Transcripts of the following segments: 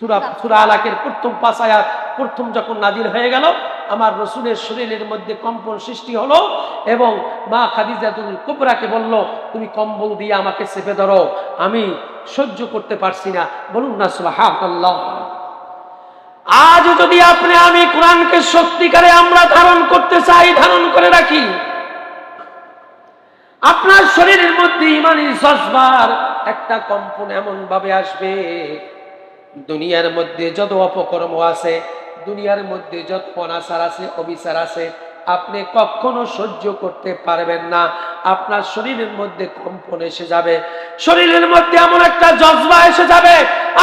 সূরা সূরা আলাকের প্রথম 5 আয়াত প্রথম যখন নাজিল হয়ে গেল, আমার রাসূলের শরীরের মধ্যে কম্পন সৃষ্টি হলো এবং মা খাদিজাতুল কুবরাকে বলল, তুমি কম্বল দিয়ে আমাকে চেপে ধরো, আমি সহ্য করতে পারছি না। বলুন না সুবহানাল্লাহ। আজ যদি আপনি আমি কোরআনকে সত্যিকারে আমরা ধারণ করতে চাই, ধারণ করে রাখি, আপনার শরীরের মধ্যে ইমানি জজবার একটা কম্পন এমন ভাবে আসবে, দুনিয়ার মধ্যে যত অপকর্ম আছে, দুনিয়ার মধ্যে যত অনাচার আছে, অবিচার আছে, আপনি কখনো সহ্য করতে পারবেন না। আপনার শরীরের মধ্যে কম্পন এসে যাবে, শরীরের মধ্যে এমন একটা জজবা এসে যাবে,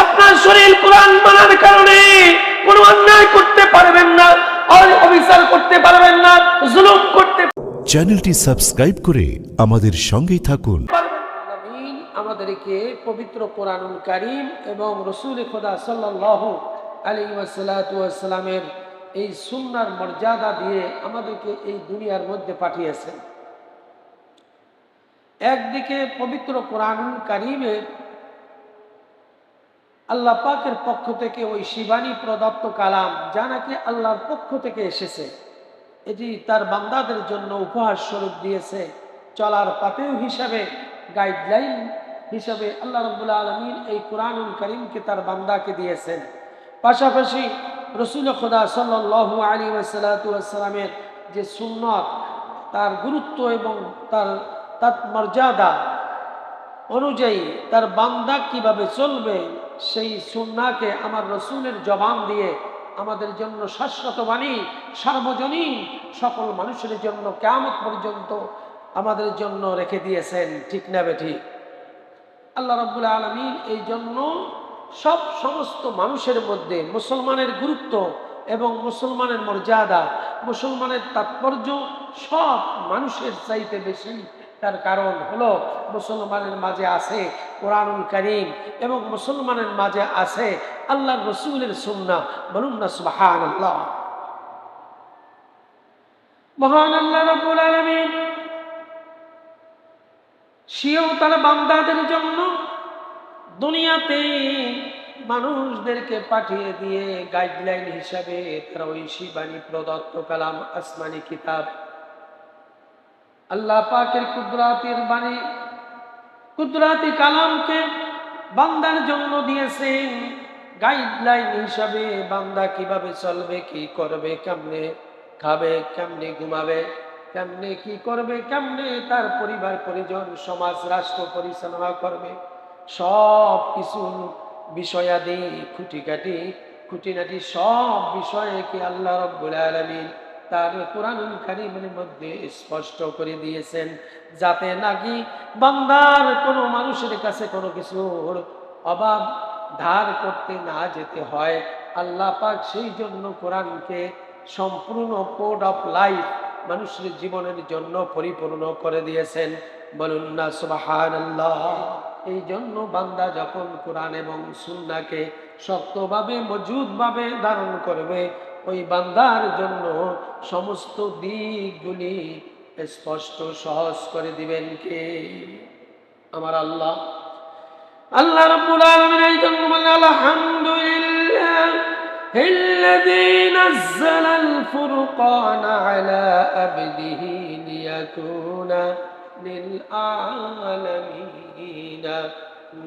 আপনার শরীর কোরআন মানার কারণে কোনো অন্যায় করতে পারবেন না, অবিচার করতে পারবেন না, জুলুম করতে। চ্যানেলটি সাবস্ক্রাইব করে আমাদের সঙ্গেই থাকুন। আমাদেরকে পবিত্র কোরআনুল কারীম এবং রাসূল খোদা সাল্লাল্লাহু আলাইহি ওয়াসাল্লামের এই সুন্নাহর মর্যাদা দিয়ে আমাদেরকে এই দুনিয়ার মধ্যে পাঠিয়েছেন। একদিকে পবিত্র কোরআনুল কারীমে আল্লাহ পাকের পক্ষ থেকে ওই শিবানী প্রদত্ত কালাম, যা নাকি আল্লাহর পক্ষ থেকে এসেছে, এটি তার বান্দাদের জন্য উপহার স্বরূপ দিয়েছে, চলার পাথেয় হিসাবে, গাইডলাইন হিসাবে আল্লাহ রাব্বুল আলামিন এই কোরআনুল কারীমকে তার বান্দাকে দিয়েছেন। পাশাপাশি রাসূল খোদা সাল্লাল্লাহু আলাইহি ওয়াসাল্লামের যে সুন্নাত, তার গুরুত্ব এবং তার মর্যাদা অনুযায়ী তার বান্দা কিভাবে চলবে, সেই সুন্নাহকে আমার রাসূলের জবান দিয়ে আমাদের জন্য শাশ্বত বাণী, সার্বজনীন সকল মানুষের জন্য কিয়ামত পর্যন্ত আমাদের জন্য রেখে দিয়েছেন। ঠিক না বেঠিক? আল্লাহ রাব্বুল আলামিন এই জন্য সমস্ত মানুষের মধ্যে মুসলমানের গুরুত্ব এবং মুসলমানের মর্যাদা, মুসলমানের তাৎপর্য সব মানুষের চাইতে বেশি। তার কারণ হলো মুসলমানের মাঝে আছে কোরআনুল কারীম এবং মুসলমানের মাঝে আছে আল্লাহর রাসূলের সুন্নাহ। বলুন না সুবহানাল্লাহ। মহান আল্লাহ রাব্বুল আলামিন সেও তার বান্দাদের জন্য দুনিয়াতে মানুষদেরকে পাঠিয়ে দিয়ে গাইডলাইন হিসাবে তার ওই শিবানী প্রদত্ত কালাম, আসমানি কিতাব, আল্লাহ পাকের কুদরাতের বাণী, কুদরাতি কালামকে বান্দার জন্য দিয়েছেন গাইডলাইন হিসাবে। বান্দা কিভাবে চলবে, কি করবে, কেমনে খাবে, কেমনে ঘুমাবে, কেমনে কি করবে, কেমনে তার পরিবার পরিজন সমাজ রাষ্ট্র পরিচালনা করবে, সব কিছু বিষয়াদি খুঁটিনাটি সব বিষয়ে কি আল্লাহ রাব্বুল আলামিন তার কোরআনুল কারীমের মধ্যে স্পষ্ট করে দিয়েছেন, যাতে নাকি বান্দার কোনো মানুষের কাছে কোনো কিছুর অভাব ধার করতে না যেতে হয়। আল্লাহ পাক সেই জন্য কোরআনকে সম্পূর্ণ কোড অফ লাইফ মানুষের জীবনের জন্য পরিপূর্ণ করে দিয়েছেন। বলুন না সুবহানাল্লাহ। এই জন্য বান্দা যখন কোরআন এবং সুন্নাহকে শক্তভাবে মজবুতভাবে ধারণ করবে, ওই বান্দার জন্য সমস্ত দিকগুলি স্পষ্ট সহজ করে দিবেন কে? আমার আল্লাহ। আল্লাহ রাব্বুল আলামিন এই জন্য বলেন, আলহামদুলিল্লাহিল্লাযী নাযালাল ফুরকানা আলা আবদিহি লিয়াকুনা লিল আলামিনা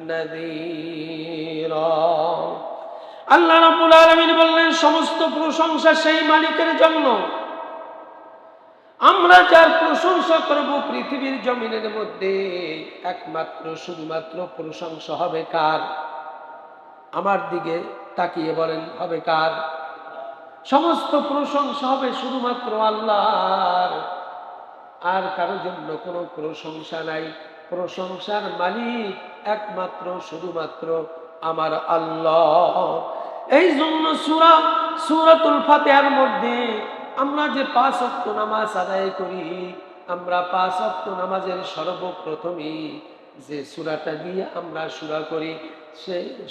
নাযীরা। আল্লাহ রাব্বুল আলামিন বললেন, সমস্ত প্রশংসা সেই মালিকের জন্য, আমরা যার প্রশংসা করব পৃথিবীর জমিনের মধ্যে একমাত্র শুধুমাত্র প্রশংসা হবে কার? আমার দিকে তাকিয়ে বলেন, হবে কার? সমস্ত প্রশংসা হবে শুধুমাত্র আল্লাহর, আর কারোর জন্য কোনো প্রশংসা নাই। প্রশংসার মালিক একমাত্র শুধুমাত্র আমার আল্লাহ। এই জন্য সূরাতুল ফাতিহার মধ্যে আমরা যে 5 ওয়াক্ত নামাজ আদায় করি, আমরা 5 ওয়াক্ত নামাজের সর্বপ্রথমই যে সূরাটা দিয়ে আমরা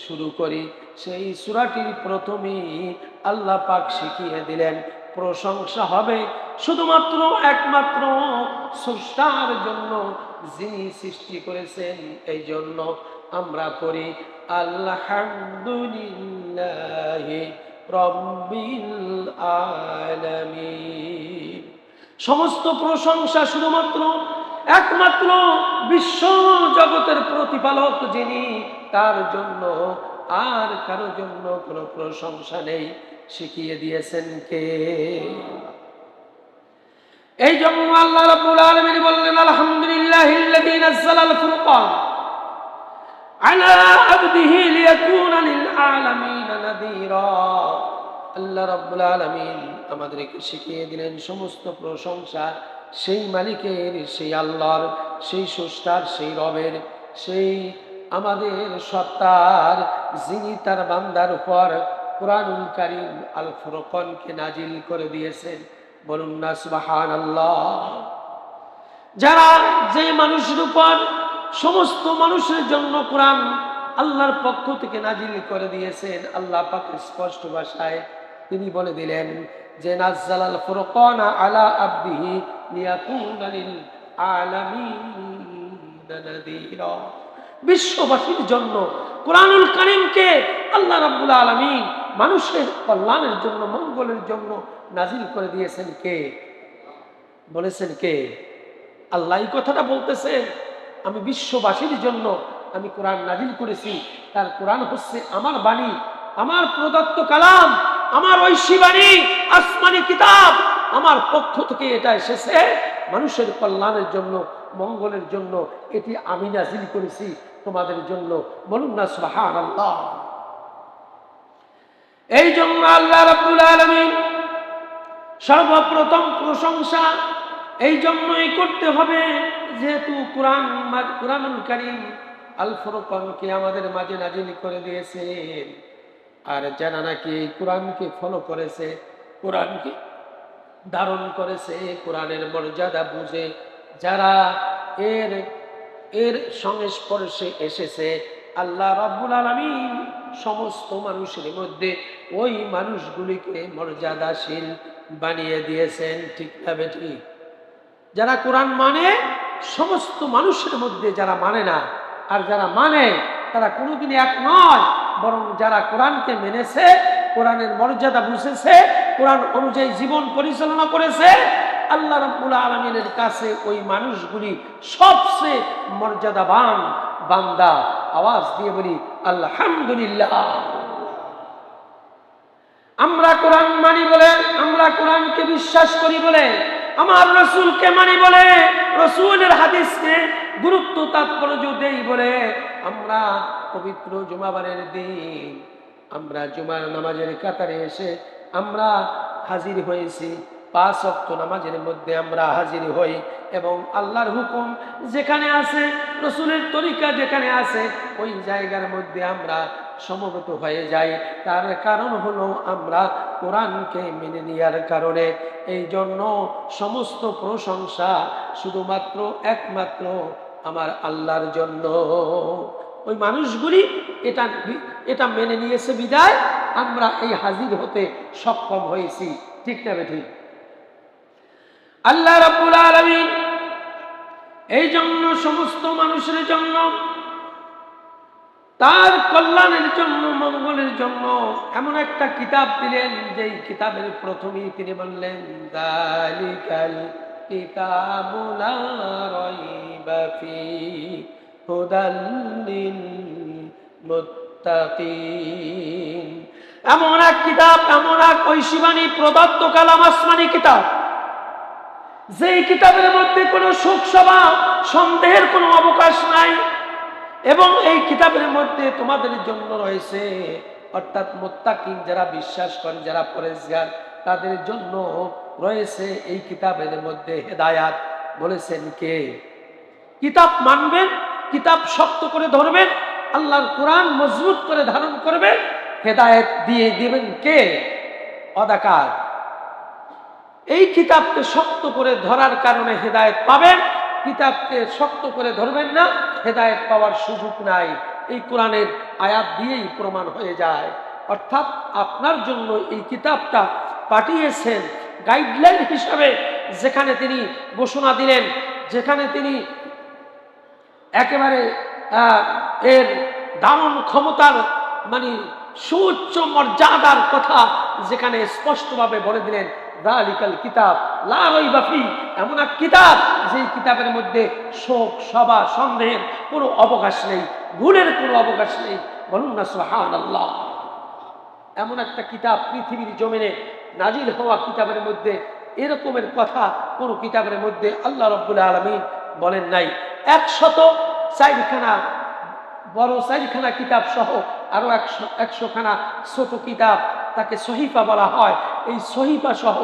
শুরু করি সেই সূরাটির প্রথমেই আল্লাহ পাক শিখিয়ে দিলেন, প্রশংসা হবে শুধুমাত্র একমাত্র স্রষ্টার জন্য, যিনি সৃষ্টি করেছেন। এই জন্য আমরা পড়ি আলহামদুলিল্লাহি রাব্বিল আলামিন। সমস্ত প্রশংসা শুধুমাত্র একমাত্র বিশ্ব জগতের প্রতিপালক যিনি, তার জন্য, আর কারো জন্য কোনো প্রশংসা নেই। শিখিয়ে দিয়েছেন কে? এই জন্য আল্লাহ রাব্বুল আলামিন বললেন আলহামদুলিল্লাহিল্লাযী নাযালাল ফুরকান আলা আবদিহি লিয়াকুনা লিল আলামিন নাযীরা। আল্লাহ রাব্বুল আলামিন আমাদেরকে শিখিয়ে দিলেন সমস্ত প্রশংসা সেই মালিকের, সেই আল্লাহর, সেই স্রষ্টার, সেই রবের, সেই আমাদের সত্তার, যিনি তার বান্দার উপর কুরআনুল কারীম আল ফুরকানকে নাজিল করে দিয়েছেন। বলুন না সুবহানাল্লাহ। যারা যে মানুষের উপর, সমস্ত মানুষের জন্য কোরআন আল্লাহর পক্ষ থেকে নাজিল করে দিয়েছেন, আল্লাহ পাক স্পষ্ট ভাষায় তিনি বলে দিলেন যে নাযালাল ফুরকানা আলা আবদিহি লিয়াকুনা লিল আলামিন নাযীরা। বিশ্ববাসীর জন্য কুরআনুল কারীমকে আল্লাহ রাব্বুল আলামিন মানুষের কল্যাণের জন্য, মঙ্গলের জন্য নাজিল করে দিয়েছেন কে? বলেছেন কে? আল্লাহ এই কথাটা বলতেছেন, আমি বিশ্ববাসীর জন্য আমি কোরআন নাজিল করেছি। তার কোরআন হচ্ছে আমার বাণী, আমার প্রদত্ত কালাম, আমার ঐশী বাণী, আসমানি কিতাব। আমার পক্ষ থেকে এটা এসেছে মানুষের কল্যাণের জন্য, মঙ্গলের জন্য। এটি আমি নাজিল করেছি তোমাদের জন্য। বলুন না সুবহানাল্লাহ। এই জন্য আল্লাহ রাব্বুল আলামিন সর্বপ্রথম প্রশংসা এই জন্যই করতে হবে, যেহেতু কুরআনুল কারীম আল ফুরকানকে আমাদের মাঝে নাজিল করে দিয়েছেন। আর যারা নাকি এই কোরআনকে ফলো করেছে, কোরআনকে ধারণ করেছে, কোরআনের মর্যাদা বুঝে যারা এর সংস্পর্শে এসেছে, আল্লাহ রাব্বুল আলামিন সমস্ত মানুষের মধ্যে ওই মানুষগুলিকে মর্যাদাশীল বানিয়ে দিয়েছেন। ঠিক না বেটি? যারা কোরআন মানে, সমস্ত মানুষের মধ্যে যারা মানে না আর যারা মানে, তারা কোনোদিন এক নয়। বরং যারা কোরআনকে মেনেছে, কোরআনের মর্যাদা বুঝেছে, কোরআন অনুযায়ী জীবন পরিচালনা করেছে, আল্লাহ রাব্বুল আলামিনের কাছে ওই মানুষগুলি সবচেয়ে মর্যাদাবান বান্দা। আওয়াজ দিয়ে বলি আলহামদুলিল্লাহ। আমরা কোরআন মানি বলে, আমরা কোরআনকে বিশ্বাস করি বলে, আমার রাসূলকে মানি বলে, রাসূলের হাদিসকে গুরুত্ব তাৎপর্য দেই বলে, আমরা পবিত্র জুমাবারের দিন আমরা জুমার নামাজের কাতারে এসে আমরা হাজির হয়েছি। 5 ওয়াক্ত নামাজের মধ্যে আমরা হাজির হই এবং আল্লাহর হুকুম যেখানে আছে, রাসূলের তরিকা যেখানে আছে, ওই জায়গার মধ্যে আমরা সমবেত হয়ে যাই। তার কারণ হলো আমরা কোরআনকে মেনে নেওয়ার কারণে। এই জন্য সমস্ত প্রশংসা শুধুমাত্র একমাত্র আমার আল্লাহর জন্য। ওই মানুষগুলি এটা মেনে নিয়েছে বিদায় আমরা এই হাজির হতে সক্ষম হয়েছি। ঠিক না বেঠিক? আল্লাহ রাব্বুল আলামিন এই জন্য সমস্ত মানুষের জন্য, তার কল্যাণের জন্য, মঙ্গলের জন্য এমন একটা কিতাব দিলেন, যেই কিতাবের প্রথমেই তিনি বললেন যালিকাল কিতাবু লা রাইবা ফীহি হুদাল লিল মুত্তাকিন। এমন এক কিতাব, এমন এক ঐশী বাণী, প্রদত্ত কালাম, আসমানি কিতাব, যেই কিতাবের মধ্যে কোনো শোক সভা, সন্দেহের কোনো অবকাশ নাই। এবং এই কিতাবের মধ্যে তোমাদের জন্য রয়েছে, অর্থাৎ মুত্তাকিন যারা বিশ্বাস করে, যারা পরেজগার, তাদের জন্য রয়েছে এই কিতাবের মধ্যে হেদায়াত। বলেছেন কে? কিতাব মানবেন, কিতাব শক্ত করে ধরবেন, আল্লাহর কোরআন মজবুত করে ধারণ করবেন, হেদায়েত দিয়ে দিবেন কে? অদাকার। এই কিতাবকে শক্ত করে ধরার কারণে হেদায়েত পাবেন। কিতাবকে শক্ত করে ধরবেন না, হেদায়েত পাওয়ার সুযোগ নাই। এই কোরআনের আয়াত দিয়েই প্রমাণ হয়ে যায়। অর্থাৎ আপনার জন্য এই কিতাবটা পাঠিয়েছেন গাইডলাইন হিসাবে, যেখানে তিনি ঘোষণা দিলেন, যেখানে তিনি একেবারে এর দারুণ ক্ষমতার মানে সুউচ্চ মর্যাদার কথা যেখানে স্পষ্টভাবে বলে দিলেন, যালিকাল কিতাব লা রাইবা ফি, এমন এক কিতাব যেই কিতাবের মধ্যে শোক সভা সন্দেহের কোনো অবকাশ নেই, ভুলের কোনো অবকাশ নেই। বলুন না সুবহানাল্লাহ। এমন একটা কিতাব পৃথিবীর জমিনে নাজিল হওয়া কিতাবের মধ্যে এরকমের কথা কোন কিতাবের মধ্যে আল্লাহ রাব্বুল আলামিন বলেন নাই। 104খানা বড় 4খানা কিতাব সহ আরো 100খানা ছোট কিতাব, তাকে সহিফা বলা হয়। এই সহিফা সহ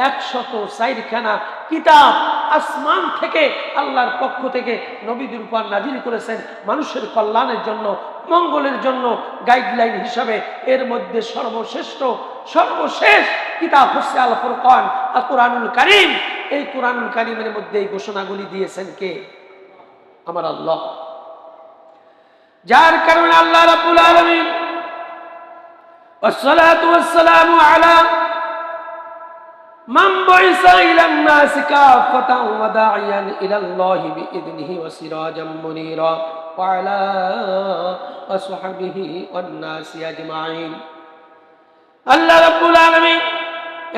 104খানা কিতাব আসমান থেকে আল্লাহর পক্ষ থেকে নবীদের উপর নাজিল করেছেন মানুষের কল্যাণের জন্য, মঙ্গলের জন্য, গাইডলাইন হিসাবে। এর মধ্যে সর্বশেষ কিতাব হচ্ছে আল ফুরকান, আল কোরআনুল কারীম। এই কোরআনুল কারীমের মধ্যে এই ঘোষণাগুলি দিয়েছেন কে? আমার আল্লাহ। যার কারণে আল্লাহ রাব্বুল আলামিন والصلاة والسلام على من بعث إلى الناس كافة وداعيا إلى الله بإذنه وسراجا منيرا وعلى أصحابه والناس أجمعين। আল্লাহ রাব্বুল আলামিন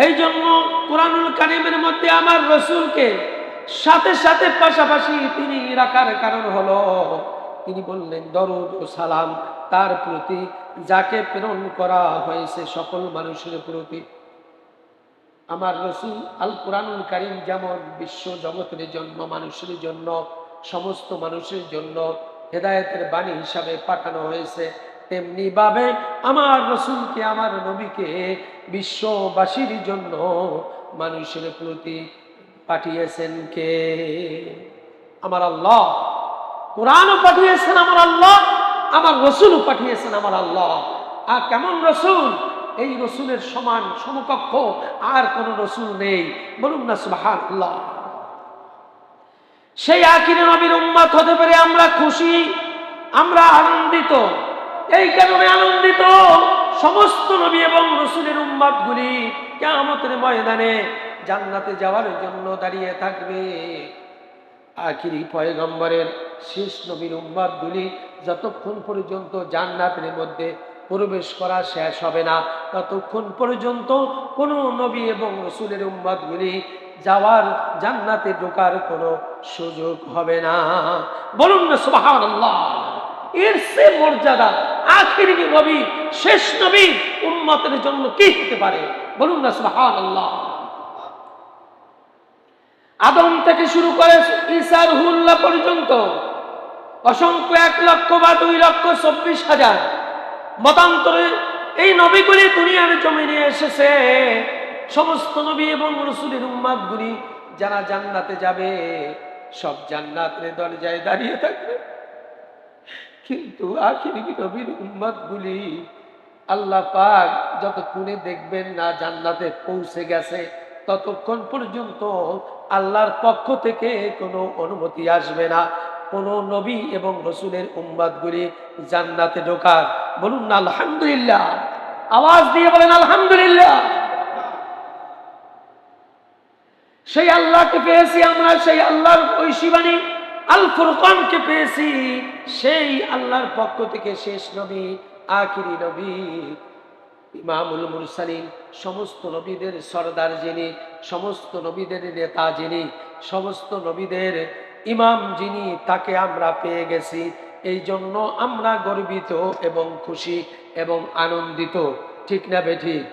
এই জন্য কোরআনুল কারীমের মধ্যে আমার রাসূলকে সাথে সাথে পাশাপাশি তিনি রাখার কারণ হলো, তিনি বললেন দরুদ ও সালাম তার প্রতি যাকে প্রেরণ করা হয়েছে সকল মানুষের প্রতি। আমার রাসূল আল কোরআনুল কারীম যেমন বিশ্ব জগতের জন্য, মানুষের জন্য, সমস্ত মানুষের জন্য হেদায়েতের বাণী হিসাবে পাঠানো হয়েছে, তেমনি ভাবে আমার রাসূলকে, আমার নবীকে বিশ্ববাসীর জন্য মানুষের প্রতি পাঠিয়েছেন কে? আমার আল্লাহ। কোরআনও পাঠিয়েছেন আমার আল্লাহ, আমার রাসূলও পাঠিয়েছেন আমার আল্লাহ। আর কেমন রাসূল? এই রাসূলের সমান সমকক্ষ আর কোন রাসূল নেই। বলুন না সুবহানাল্লাহ। সেই আখিরি নবীর উম্মত হতে পেরে আমরা খুশি, আমরা আনন্দিত। এই কারণে আনন্দিত, সমস্ত নবী এবং রাসূলের উম্মতগুলি কিয়ামতের ময়দানে জান্নাতে যাওয়ার জন্য দাঁড়িয়ে থাকবে। আখিরি পয়গম্বরের শেষ নবীর উম্মতগুলি যতক্ষণ পর্যন্ত জান্নাতের মধ্যে প্রবেশ করা শেষ হবে না, ততক্ষণ পর্যন্ত কোন নবী এবং রাসূলের উম্মতগুলি যাওয়ার, জান্নাতে ঢোকার কোনো সুযোগ হবে না। বলুন না সুবহানাল্লাহ। এর সে মর্যাদা আখিরি নবী, শেষ নবী উম্মতের জন্য কি হতে পারে? বলুন না সুবহানাল্লাহ। আদম থেকে শুরু করে ঈসা রুহুল্লাহ পর্যন্ত অসংখ্য 1 লক্ষ বা 2,24,000 মতান্তরে এই নবীগুলি দুনিয়ার জমিনে এসেছে। সমস্ত নবী এবং রাসূলের উম্মতগুলি যারা জান্নাতে যাবে সব জান্নাতের দরজায় দাঁড়িয়ে থাকবে, কিন্তু আখিরি নবীর উম্মতগুলি আল্লাহ পাক যতক্ষণে দেখবেন না জান্নাতে পৌঁছে গেছে ততক্ষণ পর্যন্ত আল্লাহর পক্ষ থেকে কোনো অনুমতি আসবে না কোন নবী এবং রাসূলের উম্মতগুলি জান্নাতে ঢোকার। বলুন না আলহামদুলিল্লাহ। আওয়াজ দিয়ে বলেন আলহামদুলিল্লাহ। সেই আল্লাহকে পেয়েছি আমরা, সেই আল্লাহর ঐশী বাণী আল ফুরকানকে পেয়েছি, সেই আল্লাহর পক্ষ থেকে শেষ নবী, আখিরি নবী, ইমামুল মুরসালিন, সমস্ত নবীদের সরদার যিনি, সমস্ত নবীদের নেতা যিনি, সমস্ত নবীদের ইমাম যিনি, তাকে আমরা পেয়ে গেছি। এই জন্য আমরা গর্বিত এবং খুশি এবং আনন্দিত, ঠিক না বেঠিক?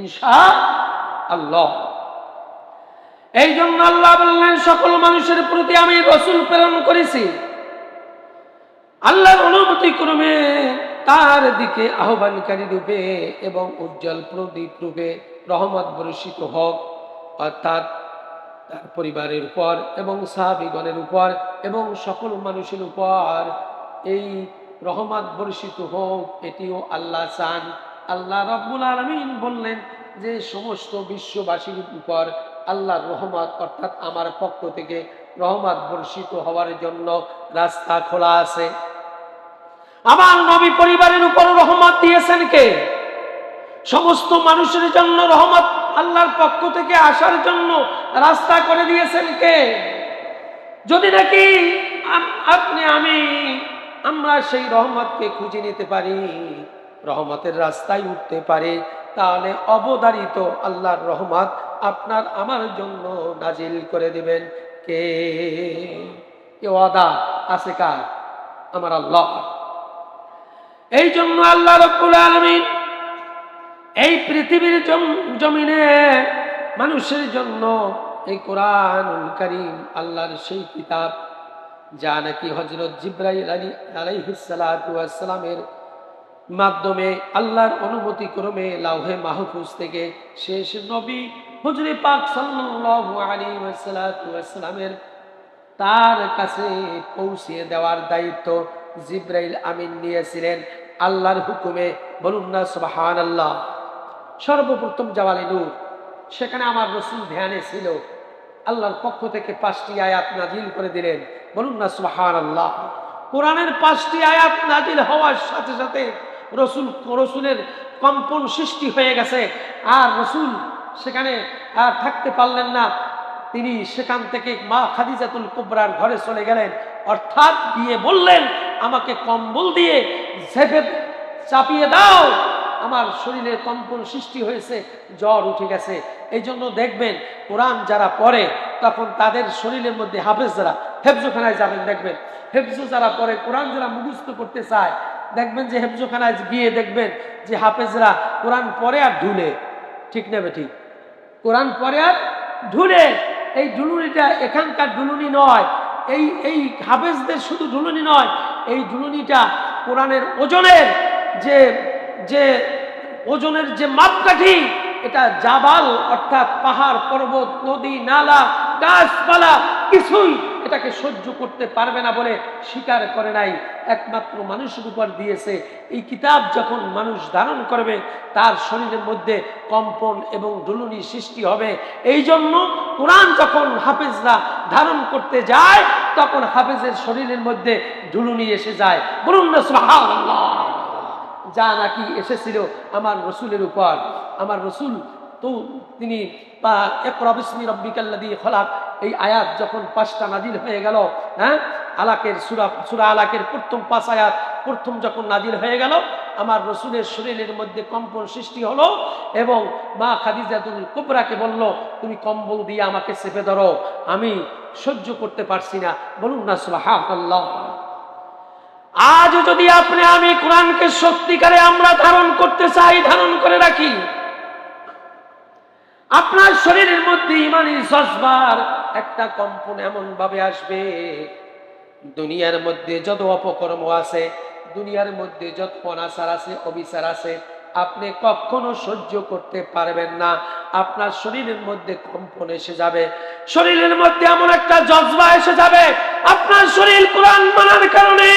ইনশাআল্লাহ। এই জন্য আল্লাহ বললেন সকল মানুষের প্রতি আমি রাসূল প্রেরণ করেছি, আল্লাহর অনুমতি ক্রমে তার দিকে আহ্বানকারী রূপে এবং উজ্জ্বল প্রদীপ রূপে রহমত বর্ষিত হোক, অর্থাৎ তার পরিবারের উপর এবং সাহাবীগণের উপর এবং সকল মানুষের উপর এই রহমত বর্ষিত হোক, এটিও আল্লাহ চান। আল্লাহ রাব্বুল আলামিন বললেন যে সমস্ত বিশ্ববাসীর উপর আল্লাহর রহমত অর্থাৎ আমার পক্ষ থেকে রহমত বর্ষিত হওয়ার জন্য রাস্তা খোলা আছে। আমার নবী পরিবারের উপর রহমত দিয়েছেন কে? সমস্ত মানুষের জন্য রহমত আল্লাহর পক্ষ থেকে আসার জন্য রাস্তা করে দিয়েছেন কে? যদি নাকি আপনি আমি আমরা সেই রহমতকে খুঁজে নিতে পারি, রহমতের রাস্তায় উঠতে পারি, তাহলে অবধারিত আল্লাহর রহমত আপনার আমার জন্য নাজিল করে দিবেন কে? এ ওয়াদা আছে কার? আমার আল্লাহ। এই জন্য আল্লাহ রাব্বুল আলামিন এই পৃথিবীর জমিনে মানুষের জন্য এই কোরআনুল কারীম, আল্লাহর সেই কিতাব যা নাকি হযরত জিবরাইল আলাইহিস সালাতু ওয়াস সালামের মাধ্যমে আল্লাহর অনুমতি ক্রমে লাউহে মাহফুজ থেকে শেষ নবী হুজুরে পাক সাল্লাল্লাহু আলাইহি ওয়াসাল্লামের তার কাছে পৌঁছিয়ে দেওয়ার দায়িত্ব জিবরাইল আমিন নিয়েছিলেন আল্লাহর হুকুমে। বলুন না সুবহানাল্লাহ। সর্বপ্রথম জাওয়ালে নূর, সেখানে আমার রাসূল ধ্যানে ছিল, আল্লাহর পক্ষ থেকে 5টি আয়াত নাজিল করে দিলেন। বলুন না সুবহানাল্লাহ। কোরআনের 5টি আয়াত নাজিল হওয়ার সাথে সাথে রসুলের কম্পন সৃষ্টি হয়ে গেছে, আর রসুল সেখানে আর থাকতে পারলেন না। তিনি সেখান থেকে মা খাদিজাতুল কুবরার ঘরে চলে গেলেন, অর্থাৎ গিয়ে বললেন, আমাকে কম্বল দিয়ে চাপিয়ে দাও, আমার শরীরে কম্পন সৃষ্টি হয়েছে, জ্বর উঠে গেছে। এই জন্য দেখবেন কোরআন যারা পড়ে তখন তাদের শরীরের মধ্যে হাফেজ যারা, হেফজোখানায় যাবেন দেখবেন, হেফজো যারা পড়ে, কোরআন যারা মুখস্থ করতে চায়, দেখবেন যে হেফজোখানায় গিয়ে দেখবেন যে হাফেজরা কোরআন পড়ে আর ঢুলে। ঠিক নেবে ঠিক? কোরআন পড়ে আর ঢুলে। এই ঢুলুনিটা এখানকার ঢুলুনি নয়, এই হাফেজদের শুধু ঢুলুনি নয়, এই ঢুলুনিটা কোরআনের ওজনের যে ওজনের যে মাপকাঠি, এটা জাবাল অর্থাৎ পাহাড় পর্বত নদী নালা গাছপালা কিছুই এটাকে সহ্য করতে পারবে না বলে স্বীকার করে নাই, একমাত্র মানুষের উপর দিয়েছে। এই কিতাব যখন মানুষ ধারণ করবে তার শরীরের মধ্যে কম্পন এবং ঢুলুনি সৃষ্টি হবে। এই জন্য কোরআন যখন হাফেজরা ধারণ করতে যায় তখন হাফেজের শরীরের মধ্যে ঢুলুনি এসে যায়। বলুন না সুবহানাল্লাহ। যা নাকি এসেছিল আমার রসুলের উপর, আমার রসুল তো তিনি ইকরা বিসমি রাব্বিকাল্লাযী খলাক, এই আয়াত যখন 5টা নাজিল হয়ে গেল, হ্যাঁ, আলাকের সূরা আলাকের প্রথম 5 আয়াত প্রথম যখন নাজিল হয়ে গেল, আমার রসুলের শরীরের মধ্যে কম্পন সৃষ্টি হলো এবং মা খাদিজাতুল কুবরাকে বলল, তুমি কম্বল দিয়ে আমাকে চেপে ধরো, আমি সহ্য করতে পারছি না। বলুন না সুবহানাল্লাহ। আজ যদি আপনি আমি কোরআনকে সত্যিকারে আমরা ধারণ করতে চাই, ধারণ করে রাখি, আপনার শরীরের মধ্যে ইমানি জজবার একটা কম্পন এমন ভাবে আসবে, দুনিয়ার মধ্যে যত অপকর্ম আছে, দুনিয়ার মধ্যে যত অনাচার আছে, অবিচার আছে, আপনি কখনো সহ্য করতে পারবেন না। আপনার শরীরের মধ্যে কম্পন এসে যাবে, শরীরের মধ্যে এমন একটা জজবা এসে যাবে, আপনার শরীর কোরআন মানার কারণে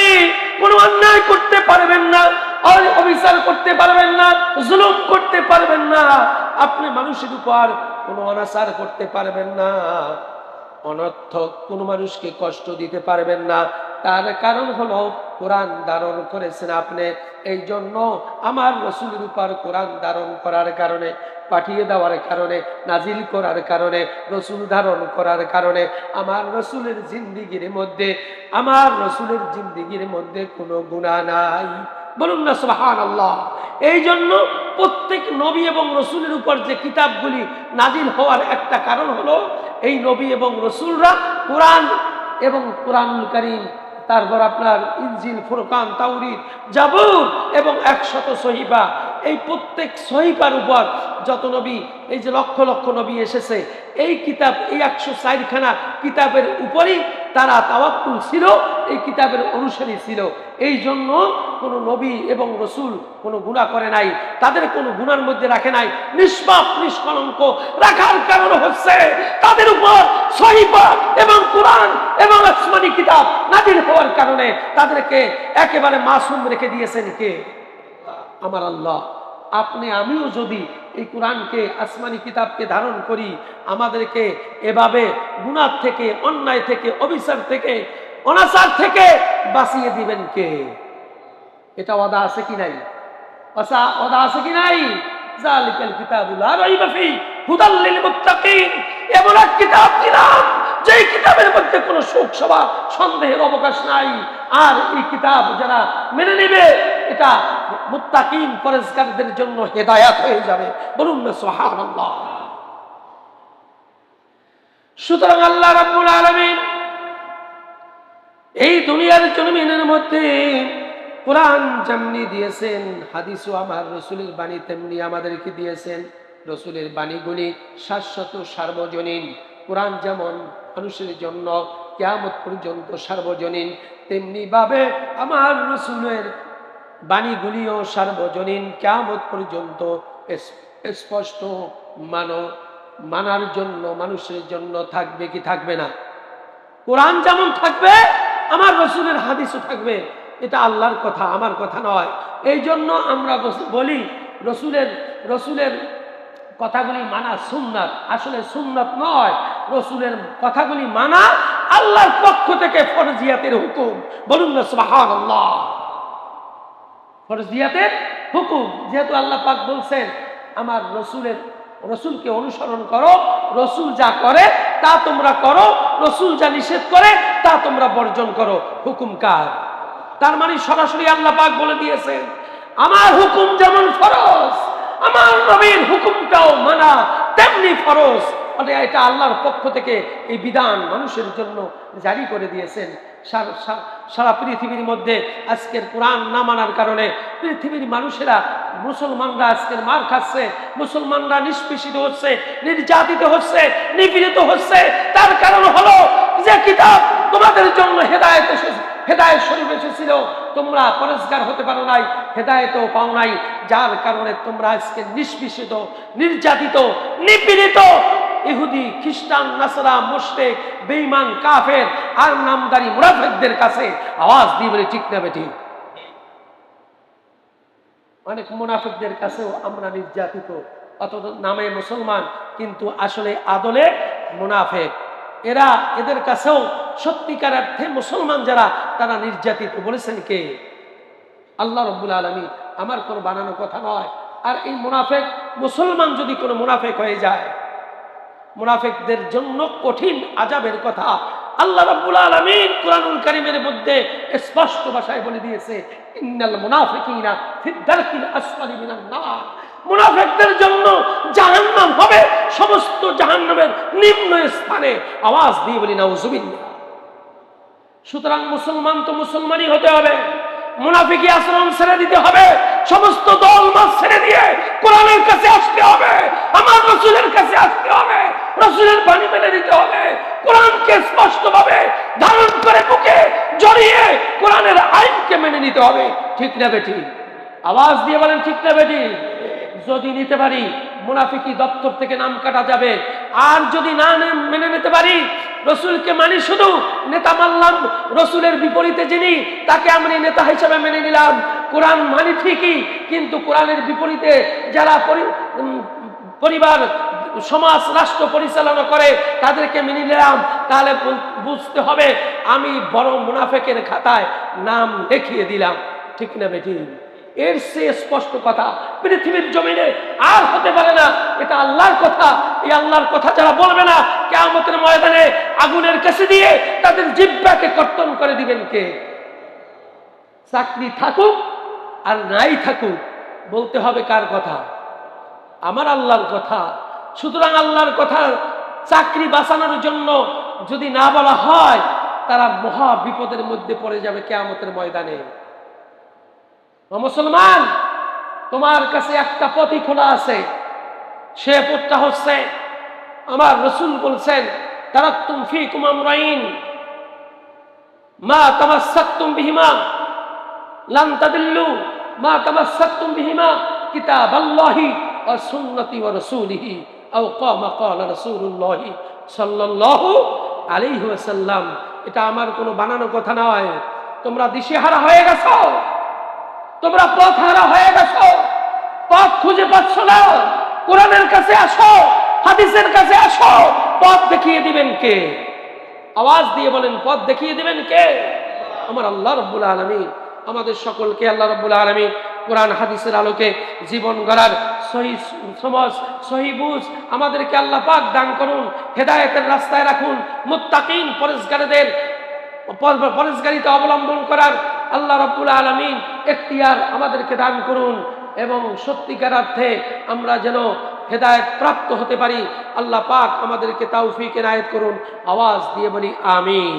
কোনো অন্যায় করতে পারবেন না, অবিচার করতে পারবেন না, জুলুম করতে পারবেন না, আপনি মানুষের উপর কোনো অনাচার করতে পারবেন না, অনর্থক কোনো মানুষকে কষ্ট দিতে পারবেন না। তার কারণ হলো কোরআন ধারণ করেছেন আপনি। এই জন্য আমার রসুলের উপর কোরআন ধারণ করার কারণে, পাঠিয়ে দেওয়ার কারণে, নাজিল করার কারণে, রসুল ধারণ করার কারণে আমার রসুলের জিন্দিগির মধ্যে কোনো গুনাহ নাই। বলুন না সুবহানাল্লাহ। এই জন্য প্রত্যেক নবী এবং রসুলের উপর যে কিতাবগুলি নাজিল হওয়ার একটা কারণ হলো, এই নবী এবং রসুলরা কোরআন এবং কোরআনুল কারীম, তারপর আপনার ইনজিল, ফুরকান, তাওরীত, জাবুর এবং 100 সহিফা, এই প্রত্যেক সহিফার উপর যত নবী, এই যে লক্ষ লক্ষ নবী এসেছে, এই কিতাব, এই 104খানা কিতাবের উপরই তারা তাওয়াক্কুল ছিল, এই কিতাবের অনুসারী ছিল। এই জন্য কোনো নবী এবং রসুল কোনো গুনাহ করে নাই, তাদের কোনো গুনার মধ্যে রাখে নাই, নিষ্পাপ নিষ্কলঙ্ক রাখার কারণ হচ্ছে তাদের উপর সহিফা এবং কোরআন এবং আসমানি কিতাব নাজিল হওয়ার কারণে তাদেরকে একেবারে মাসুম রেখে দিয়েছেন কে? আমার আল্লাহ। আপনি আমিও যদি এই কোরআনকে, আসমানি কিতাবকে ধারণ করি, আমাদেরকে এভাবে গুনাহ থেকে, অন্যায় থেকে, অবিচার থেকে, অনাচার থেকে বাঁচিয়ে দিবেন কে? এটা ওয়াদা আছে কি নাই? ওয়াদা আছে কি নাই? জালিকাল কিতাবুল লা রাইবা ফি হুদাল লিল মুত্তাকিন, এমন এক কিতাব দিলাম যেই কিতাবের মধ্যে কোনো শোক সভা সন্দেহের অবকাশ নাই। আর এই কিতাব যারা মেনে নেবে এটা মুত্তাকিন পরেজগারদের জন্য হেদায়াত হয়ে যাবে। বলুন না সুবহানাল্লাহ। সুতরাং আল্লাহ রাব্বুল আলামিন এই দুনিয়ার জমিনের মধ্যে কোরআন যেমনি দিয়েছেন, হাদিসও আমার রসুলের বাণী তেমনি আমাদেরকে দিয়েছেন। রসুলের বাণীগুলি শাশ্বত সার্বজনীন। কোরআন যেমন মানুষের জন্য কিয়ামত পর্যন্ত সার্বজনীন, তেমনি ভাবে আমার রসুলের বাণীগুলিও সার্বজনীন, কিয়ামত পর্যন্ত স্পষ্ট মানার জন্য মানুষের জন্য থাকবে কি থাকবে না? কোরআন যেমন থাকবে আমার রসুলের হাদিসও থাকবে। এটা আল্লাহর কথা, আমার কথা নয়। এই জন্য আমরা বলি রসুলের কথাগুলি মানা সুন্নাত। আসলে সুন্নাত নয়, রসুলের কথাগুলি মানা আল্লাহর পক্ষ থেকে ফরজিয়াতের হুকুম। বলুন না সুবহানাল্লাহ। ফরজিয়াতের হুকুম, যেহেতু আল্লাহ পাক বলছেন আমার রসুলকে অনুসরণ করো, রসুল যা করে তা তোমরা করো, রসুল যা নিষেধ করে তা তোমরা বর্জন করো। হুকুম কার? তার মানে সরাসরি আল্লাহ পাক বলে দিয়েছেন আমার হুকুম যেমন ফরজ, আমার নবীর হুকুমটাও মানা তেমনি ফরজ। মানে এটা আল্লাহর পক্ষ থেকে এই বিধান মানুষের জন্য জারি করে দিয়েছেন। সারা পৃথিবীর মধ্যে আজকের কোরআন না মানার কারণে পৃথিবীর মানুষেরা, মুসলমানরা আজকের মার খাচ্ছে, মুসলমানরা নিষ্পেষিত হচ্ছে, নির্যাতিত হচ্ছে, নিপীড়িত হচ্ছে। তার কারণ হলো যে কিতাব তোমাদের জন্য হেদায়েত শরীফ এসেছিল, তোমরা পরেজগার হতে পারো নাই, হেদায়েতও পাও নাই, যার কারণে তোমরা আজকে নিষ্পেষিত, নির্যাতিত, নিপীড়িত। ইহুদি, খ্রিস্টান, নাসারা, মুশরিক, বেঈমান, কাফের আর নামদারি মুনাফিকদের কাছে আওয়াজ দিয়ে বলে ঠিক না বেঠিক? অনেক মুনাফিকদের কাছেও আমরা নির্যাতিত, অথচ নামে মুসলমান কিন্তু আসলে আদলে মুনাফিক। এদের কাছেও সত্যিকার অর্থে মুসলমান যারা, তারা নির্যাতিত। বলেছেন কে? আল্লাহ রাব্বুল আলামিন। আমার কোনো বানানো কথা নয়। আর এই মুনাফিক, মুসলমান যদি কোনো মুনাফিক হয়ে যায়, মুনাফিকদের জন্য কঠিন আযাবের কথা আল্লাহ রাব্বুল আলামিন কুরআনুল কারীমের মধ্যে স্পষ্ট ভাষায় বলে দিয়েছে, ইন্নাল মুনাফিকিনা ফিদ দারকিল আসফালি মিনান নার। মুনাফিকদের জন্য জাহান্নাম হবে সমস্ত জাহান্নামের নিম্ন স্থানে। আওয়াজ দিয়ে বলি নাউজুবিল্লাহ। সুতরাং মুসলমান তো মুসলমানই হতে হবে, মুনাফিকি আচরণ ছেড়ে দিতে হবে, সমস্ত দল মত ছেড়ে দিয়ে কোরআনের কাছে আসতে হবে, আমার রাসূলের কাছে আসতে হবে, রাসূলের বাণী মেনে নিতে হবে, কোরআনকে স্পষ্টভাবে ধারণ করে বুকে জড়িয়ে কোরআনের আইনকে মেনে নিতে হবে। ঠিক না বেঠিক? আওয়াজ দিয়ে বলেন ঠিক না বেঠিক? যদি নিতে পারি মুনাফিকি দপ্তর থেকে নাম কাটা যাবে। আর যদি না মেনে নিতে পারি, রসুলকে মানি শুধু, নেতা মানলাম, রসুলের বিপরীতে যিনি তাকে আমি নেতা হিসেবে মেনে নিলাম। কোরআন মানি ঠিকই, কিন্তু কোরআনের বিপরীতে যারা পরিবার, সমাজ, রাষ্ট্র পরিচালনা করে তাদেরকে মেনে নিলাম, তাহলে বুঝতে হবে আমি বড় মুনাফিকের খাতায় নাম লিখিয়ে দিলাম। ঠিক না বেঠিক? এর চেয়ে স্পষ্ট কথা পৃথিবীর জমিনে আর হতে পারে না। এটা আল্লাহর কথা। এই আল্লাহর কথা যারা বলবে না, কিয়ামতের ময়দানে আগুনের কাছে দিয়ে তাদের জিহ্বাকে কর্তন করে দিবেন কে? চাকরি থাকুক আর নাই থাকুক, বলতে হবে কার কথা? আমার আল্লাহর কথা। সুতরাং আল্লাহর কথা চাকরি বাঁচানোর জন্য যদি না বলা হয়, তারা মহা বিপদের মধ্যে পড়ে যাবে কিয়ামতের ময়দানে। মুসলমান, তোমার কাছে একটা পথই খোলা আছে, সে পথটা হচ্ছে আমার রাসূল বলছেন, তারাকতুম ফীকুম আমরাইন মা তামাসসাকতুম বিহিমা লান তাদিল্লু মা তামাসসাকতুম বিহিমা কিতাবাল্লাহি ওয়া সুন্নতি ওয়া রাসূলিহি আও কামা ক্বালা রাসূলুল্লাহ সাল্লাল্লাহু আলাইহি ওয়াসাল্লাম। এটা আমার কোনো বানানো কথা নয়। তোমরা দিশেহারা হয়ে গেছো, তোমরা পথ হারা হয়ে গেছো, পথ খুঁজে পাচ্ছ না। কোরআনের কাছে আসো, হাদিসের কাছে আসো, পথ দেখিয়ে দিবেন কে? আওয়াজ দিয়ে বলেন, পথ দেখিয়ে দিবেন কে? আমার আল্লাহ রাব্বুল আলামিন। আমাদের সকলকে আল্লাহ রাব্বুল আলামিন কোরআন হাদিসের আলোকে জীবন গড়ার সহি সমাজ সহি বুঝ আমাদেরকে আল্লাহ পাক দান করুন, হেদায়েতের রাস্তায় রাখুন, মুত্তাকিন পরেশগারিতা অবলম্বন করার আল্লাহ রাব্বুল আলামিন এখতিয়ার আমাদেরকে দান করুন এবং সত্যিকার অর্থে আমরা যেন হেদায়েত প্রাপ্ত হতে পারি। আল্লাহ পাক আমাদেরকে তৌফিক এনায়েত করুন। আওয়াজ দিয়ে বলি আমিন।